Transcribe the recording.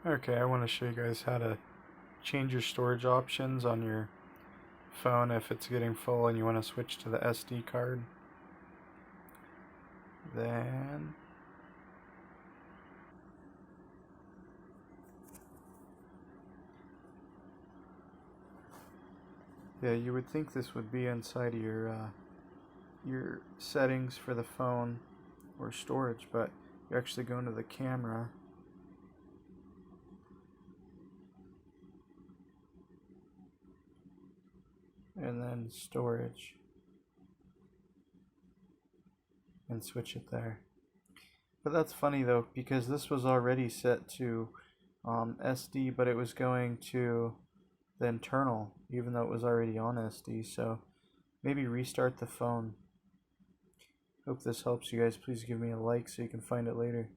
Okay, I want to show you guys how to change your storage options on your phone if it's getting full and you want to switch to the SD card. Then yeah, you would think this would be inside of your settings for the phone or storage, but you actually go into the camera and then storage and switch it there. But that's funny though, because this was already set to SD, but it was going to the internal, even though it was already on SD. So maybe restart the phone. Hope this helps you guys. Please give me a like so you can find it later.